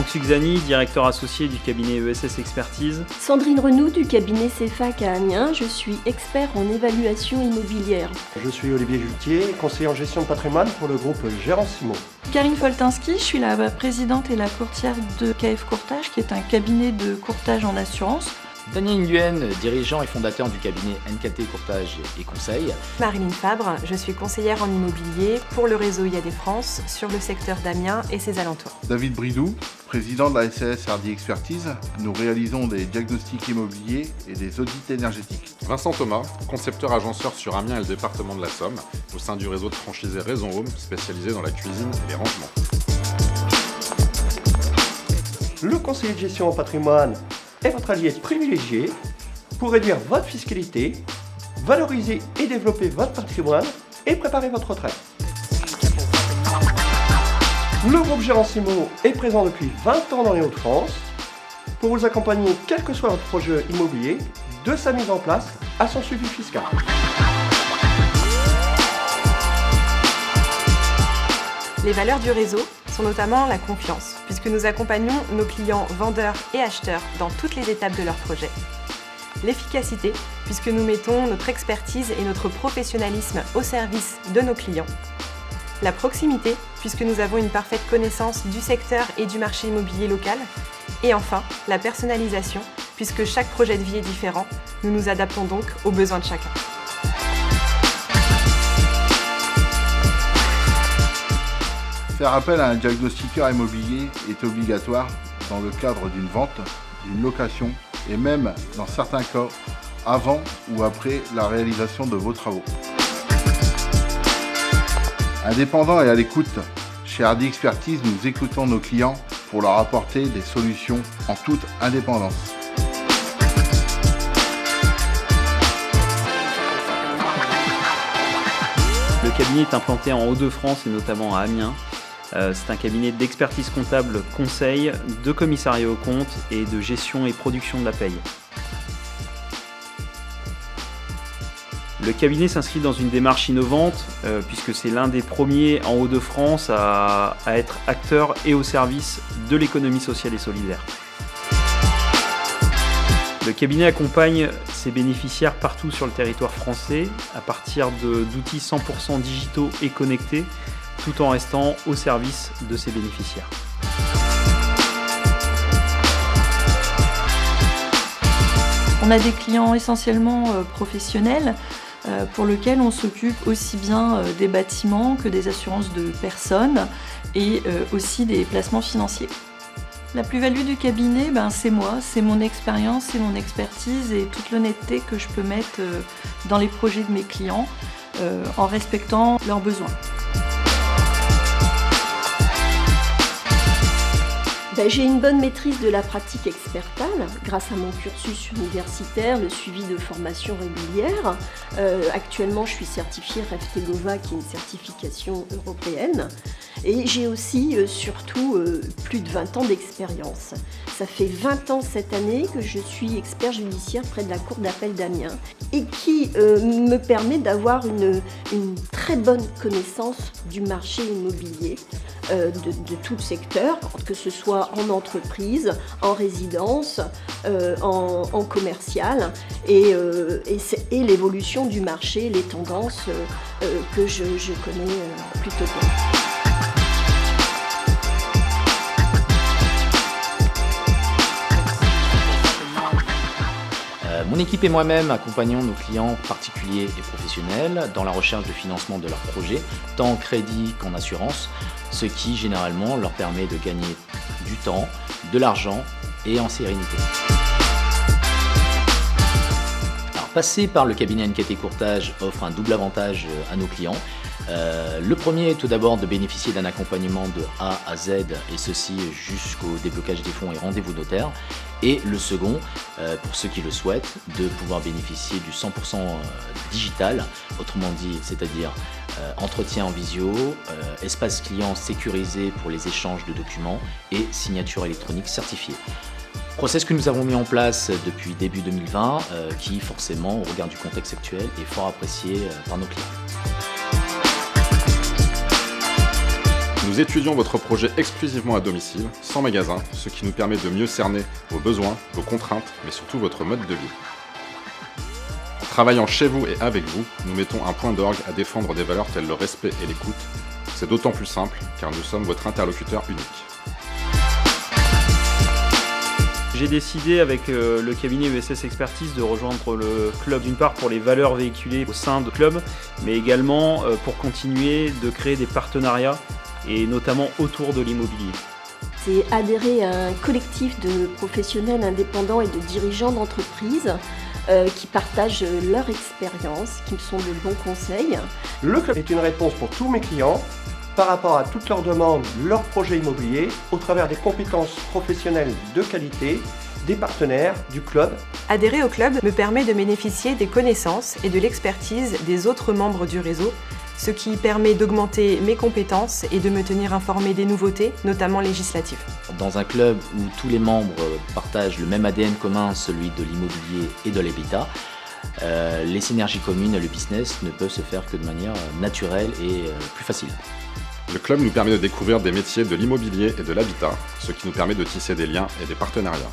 Franck Sugzani, directeur associé du cabinet ESS Expertise. Sandrine Renou du cabinet CEFAC à Amiens, je suis expert en évaluation immobilière. Je suis Olivier Juletier, conseiller en gestion de patrimoine pour le groupe Gérancimo. Karine Foltinski, je suis la présidente et la courtière de KF Courtage, qui est un cabinet de courtage en assurance. Daniel Nguyen, dirigeant et fondateur du cabinet NKT Courtage et Conseil. Marilyn Fabre, je suis conseillère en immobilier pour le réseau IAD France sur le secteur d'Amiens et ses alentours. David Bridou, président de la SAS Hardy Expertise, nous réalisons des diagnostics immobiliers et des audits énergétiques. Vincent Thomas, concepteur agenceur sur Amiens et le département de la Somme, au sein du réseau de franchisés Raison Home, spécialisé dans la cuisine et les rangements. Le conseiller de gestion en patrimoine est votre allié privilégié pour réduire votre fiscalité, valoriser et développer votre patrimoine et préparer votre retraite. Le groupe Gérancimo est présent depuis 20 ans dans les Hauts-de-France pour vous accompagner, quel que soit votre projet immobilier, de sa mise en place à son suivi fiscal. Les valeurs du réseau sont notamment la confiance, puisque nous accompagnons nos clients vendeurs et acheteurs dans toutes les étapes de leur projet. L'efficacité, puisque nous mettons notre expertise et notre professionnalisme au service de nos clients. La proximité, puisque nous avons une parfaite connaissance du secteur et du marché immobilier local. Et enfin, la personnalisation, puisque chaque projet de vie est différent, nous nous adaptons donc aux besoins de chacun. Faire appel à un diagnostiqueur immobilier est obligatoire dans le cadre d'une vente, d'une location et même, dans certains cas, avant ou après la réalisation de vos travaux. Indépendants et à l'écoute, chez Hardy Expertise, nous écoutons nos clients pour leur apporter des solutions en toute indépendance. Le cabinet est implanté en Hauts-de-France et notamment à Amiens. C'est un cabinet d'expertise comptable conseil, de commissariat aux comptes et de gestion et production de la paye. Le cabinet s'inscrit dans une démarche innovante puisque c'est l'un des premiers en Hauts-de-France à être acteur et au service de l'économie sociale et solidaire. Le cabinet accompagne ses bénéficiaires partout sur le territoire français à partir d'outils 100% digitaux et connectés, tout en restant au service de ses bénéficiaires. On a des clients essentiellement professionnels pour lesquels on s'occupe aussi bien des bâtiments que des assurances de personnes et aussi des placements financiers. La plus-value du cabinet, c'est moi, c'est mon expérience, c'est mon expertise et toute l'honnêteté que je peux mettre dans les projets de mes clients en respectant leurs besoins. J'ai une bonne maîtrise de la pratique expertale grâce à mon cursus universitaire, le suivi de formations régulières. Actuellement, je suis certifiée REFTEGOVA, qui est une certification européenne. Et j'ai aussi, surtout, plus de 20 ans d'expérience. Ça fait 20 ans cette année que je suis expert judiciaire près de la Cour d'appel d'Amiens et qui me permet d'avoir une très bonne connaissance du marché immobilier, de tout le secteur, que ce soit en entreprise, en résidence, en commercial et l'évolution du marché, les tendances que je connais plutôt bien. Mon équipe et moi-même accompagnons nos clients particuliers et professionnels dans la recherche de financement de leurs projets, tant en crédit qu'en assurance, ce qui généralement leur permet de gagner du temps, de l'argent et en sérénité. Alors, passer par le cabinet NKT Courtage offre un double avantage à nos clients. Le premier est tout d'abord de bénéficier d'un accompagnement de A à Z, et ceci jusqu'au déblocage des fonds et rendez-vous notaire. Et le second, pour ceux qui le souhaitent, de pouvoir bénéficier du 100% digital, autrement dit, c'est-à-dire entretien en visio, espace client sécurisé pour les échanges de documents et signature électronique certifiée. Process que nous avons mis en place depuis début 2020, qui forcément, au regard du contexte actuel, est fort apprécié par nos clients. Nous étudions votre projet exclusivement à domicile, sans magasin, ce qui nous permet de mieux cerner vos besoins, vos contraintes, mais surtout votre mode de vie. En travaillant chez vous et avec vous, nous mettons un point d'orgue à défendre des valeurs telles le respect et l'écoute. C'est d'autant plus simple car nous sommes votre interlocuteur unique. J'ai décidé avec le cabinet USS Expertise de rejoindre le club d'une part pour les valeurs véhiculées au sein du club, mais également pour continuer de créer des partenariats et notamment autour de l'immobilier. C'est adhérer à un collectif de professionnels indépendants et de dirigeants d'entreprises qui partagent leur expérience, qui me sont de bons conseils. Le club est une réponse pour tous mes clients par rapport à toutes leurs demandes, leurs projets immobiliers, au travers des compétences professionnelles de qualité, des partenaires, du club. Adhérer au club me permet de bénéficier des connaissances et de l'expertise des autres membres du réseau, ce qui permet d'augmenter mes compétences et de me tenir informé des nouveautés, notamment législatives. Dans un club où tous les membres partagent le même ADN commun, celui de l'immobilier et de l'habitat, les synergies communes et le business ne peuvent se faire que de manière naturelle et plus facile. Le club nous permet de découvrir des métiers de l'immobilier et de l'habitat, ce qui nous permet de tisser des liens et des partenariats.